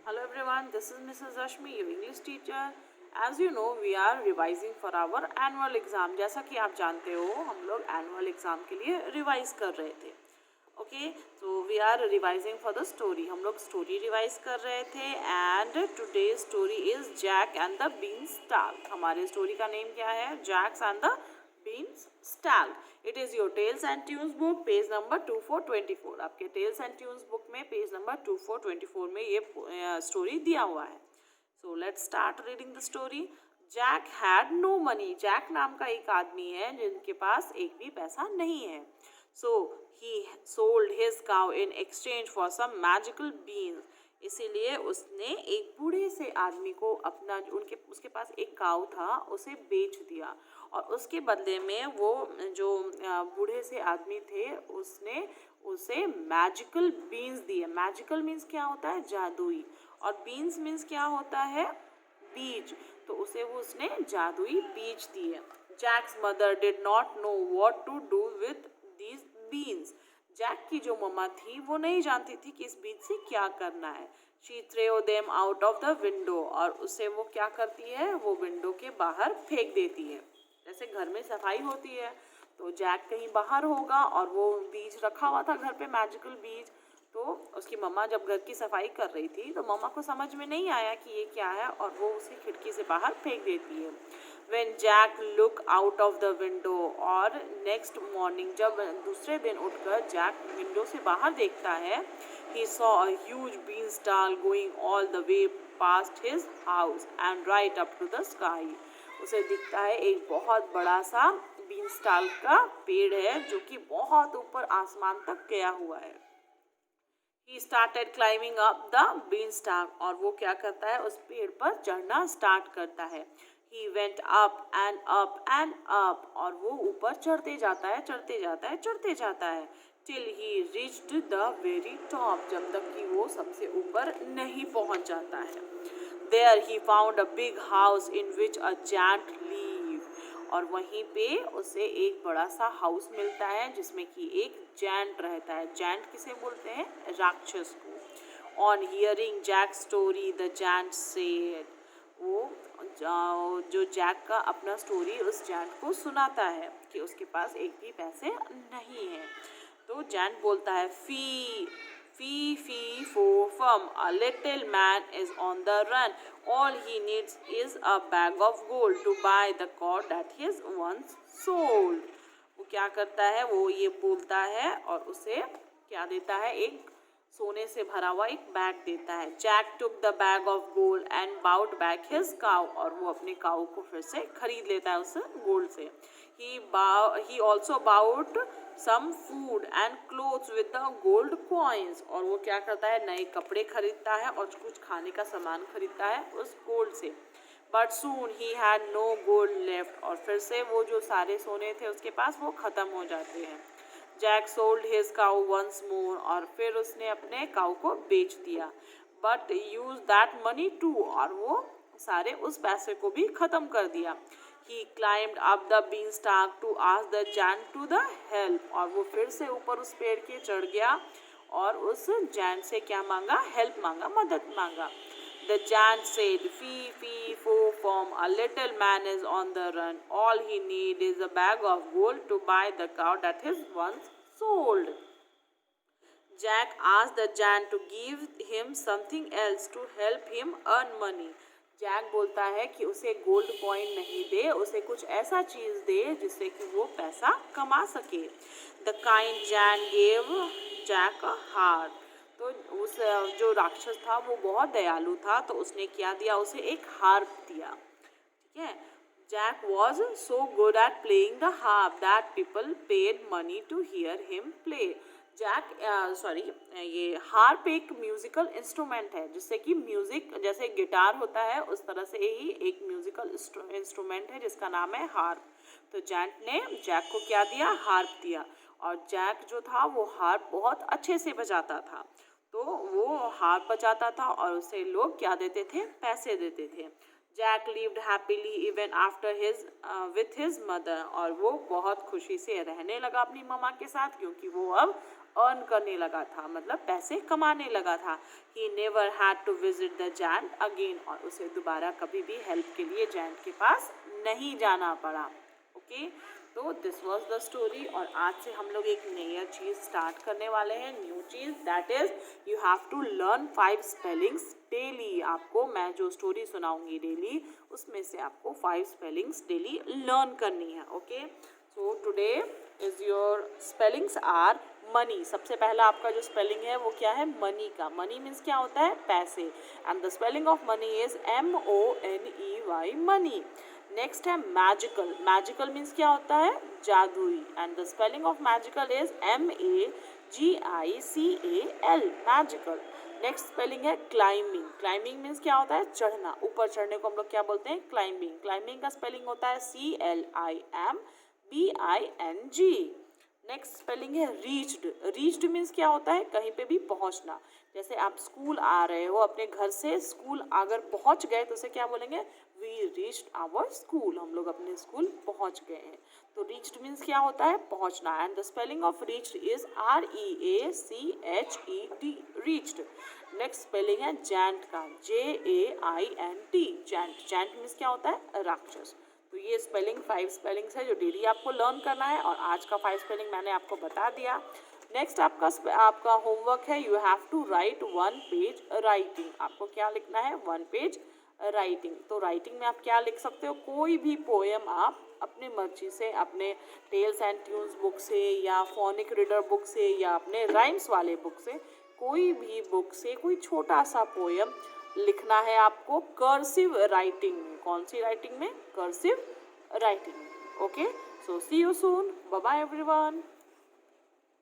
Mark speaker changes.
Speaker 1: Hello everyone, this is Mrs. Rashmi, your English teacher. As you know, we are revising for our annual exam. जैसा कि आप जानते हो, हम लोग annual exam के लिए revise कर रहे थे. Okay, so we are revising for the story. हम लोग story revise कर रहे थे and today's story is Jack and the Beanstalk. हमारे story का name क्या है? Jack and the Beanstalk. It is your Tales and Tunes book, page number 2424. आपके Tales and Tunes book में पेज नंबर 2424 में ये स्टोरी दिया हुआ है. So let's start reading the story. Jack had no money. Jack नाम का एक आदमी है जिनके पास एक भी पैसा नहीं है. So he sold his cow in exchange for some magical beans. इसीलिए उसने एक बूढ़े से आदमी को उसके पास एक काऊ था उसे बेच दिया और उसके बदले में वो जो बूढ़े से आदमी थे उसने उसे मैजिकल बीन्स दिए. मैजिकल मीन्स क्या होता है? जादुई. और बीन्स मीन्स क्या होता है? बीज. तो उसे वो उसने जादुई बीज दिए. Jack's mother did not know what to do with these beans. Jack की जो मम्मा थी वो नहीं जानती थी कि इस बीज से क्या करना है. She throw them out of the window. और उसे वो क्या करती है? वो विंडो के बाहर फेंक देती है. जैसे घर में सफाई होती है तो जैक कहीं बाहर होगा और वो बीज रखा हुआ था घर पे, मैजिकल बीज. तो उसकी मम्मा जब घर की सफाई कर रही थी तो मम्मा को समझ में नहीं आया कि ये क्या है और वो उसे खिड़की से बाहर फेंक देती है. When Jack look out of the window, और नेक्स्ट मॉर्निंग जब दूसरे दिन उठकर जैक विंडो से बाहर देखता है, he saw a huge beanstalk going all the way past his house and right up to the sky. उसे दिखता है एक बहुत बड़ा सा बीन्सटाल का पेड़ है जो कि बहुत ऊपर आसमान तक गया हुआ है. He started climbing up the beanstalk. और वो क्या करता है? उस पेड़ पर चढ़ना स्टार्ट करता है. He went up and up and up. और वो ऊपर चढ़ते जाता है, चढ़ते जाता है, चढ़ते जाता है. Till he reached the very top. जब तक कि वो सबसे ऊपर नहीं पहुंच जाता है. There he found a big house in which a giant lived. और वहीं पे उसे एक बड़ा सा हाउस मिलता है जिसमें कि एक जैंट रहता है. जैंट किसे बोलते हैं? राक्षस को. On hearing Jack story the giant said. वो जो जैक का अपना स्टोरी उस जैंट को सुनाता है कि उसके पास एक भी पैसे नहीं है. तो जैंट बोलता है, फी फी फी फो फम, a little man is on the run. All he needs is a bag of gold to buy the cow that he once sold. वो क्या करता है? वो ये बोलता है और उसे क्या देता है? एक सोने से भरा हुआ एक बैग देता है. Jack took the bag of gold and bought back his cow. और वो अपने काउ को फिर से खरीद लेता है उस गोल्ड से. He also bought some food and clothes with the gold coins. और वो क्या करता है? नए कपड़े खरीदता है और कुछ खाने का सामान खरीदता है उस गोल्ड से. But soon he had no gold left. और फिर से वो जो सारे सोने थे उसके पास वो ख़त्म हो जाते हैं. Jack sold his cow once more. और फिर उसने अपने काउ को बेच दिया. But use that money to. और वो सारे उस पैसे को भी ख़त्म कर दिया. He climbed up the beanstalk to ask the giant to the help. और वो फिर से ऊपर उस पेड़ के चढ़ गया और उस giant से क्या मांगा? हेल्प मांगा, मदद मांगा. The giant said, fee fee fo fum, a little man is on the run. All he need is a bag of gold to buy the cow that he once sold. Jack asked the giant to give him something else to help him earn money. Jack बोलता है कि उसे gold coin नहीं दे, उसे कुछ ऐसा चीज़ दे जिससे कि वो पैसा कमा सके. The kind giant gave Jack a harp. तो उस जो राक्षस था वो बहुत दयालु था तो उसने क्या दिया? उसे एक हार्प दिया. ठीक है. Jack was so good at playing the harp that people paid money to hear him play. ये हार्प एक म्यूजिकल इंस्ट्रूमेंट है जिससे कि म्यूजिक जैसे गिटार होता है उस तरह से ही एक म्यूजिकल इंस्ट्रूमेंट है जिसका नाम है हार्प. तो जैंट ने जैक को क्या दिया? हार्प दिया. और जैक जो था वो हार्प बहुत अच्छे से बजाता था तो वो हार्प बजाता था और उसे लोग क्या देते थे? पैसे देते थे. Jack lived happily ever after with his mother. और वो बहुत खुशी से रहने लगा अपनी मम्मा के साथ क्योंकि वो अब अर्न करने लगा था, मतलब पैसे कमाने लगा था। He never had to visit the giant again, और उसे दोबारा कभी भी हेल्प के लिए जैंट के पास नहीं जाना पड़ा। ओके, तो दिस वॉज द स्टोरी। और आज से हम लोग एक नया चीज़ स्टार्ट करने वाले हैं, न्यू चीज़, that is you have to learn 5 spellings daily. आपको मैं जो स्टोरी सुनाऊंगी डेली, उसमें से आपको 5 स्पेलिंग्स डेली लर्न करनी है। Okay, so today is your spellings are money. सबसे पहला आपका जो स्पेलिंग है वो क्या है, मनी का। मनी मीन्स क्या होता है, पैसे, and the spelling of money is MONEY, money. Next है मैजिकल। मैजिकल मीन्स क्या होता है, जादुई, and the spelling of magical is MAGICAL, magical. Next spelling है क्लाइंबिंग। क्लाइंबिंग मीन्स क्या होता है, चढ़ना, ऊपर चढ़ने को हम लोग क्या बोलते हैं, क्लाइंबिंग। क्लाइंबिंग का स्पेलिंग होता है CLIMBING। नेक्स्ट स्पेलिंग है रीच्ड। रीच्ड मीन्स क्या होता है, कहीं पे भी पहुंचना। जैसे आप स्कूल आ रहे हो, अपने घर से स्कूल अगर पहुंच गए तो उसे क्या बोलेंगे, वी रीच्ड आवर स्कूल, हम लोग अपने स्कूल पहुंच गए हैं। तो रीच्ड मीन्स क्या होता है, पहुंचना, and the spelling of reached is REACHED, reached. Next spelling है जैंट का, JAINT, जैंट। जैंट मीन्स क्या होता है, राक्षस। तो ये स्पेलिंग 5 स्पेलिंग्स है जो डेली आपको लर्न करना है, और आज का 5 स्पेलिंग मैंने आपको बता दिया। नेक्स्ट आपका होमवर्क है, you have to write 1 page writing. आपको क्या लिखना है, 1 पेज राइटिंग। तो राइटिंग में आप क्या लिख सकते हो, कोई भी पोएम आप अपनी मर्जी से, अपने टेल्स एंड ट्यून्स बुक से, या फोनिक रीडर बुक से, या अपने राइम्स वाले बुक से, कोई भी बुक से कोई छोटा सा पोएम लिखना है आपको कर्सिव राइटिंग में। कौन सी राइटिंग में, कर्सिव राइटिंग में। Okay, so see you soon, bye bye everyone.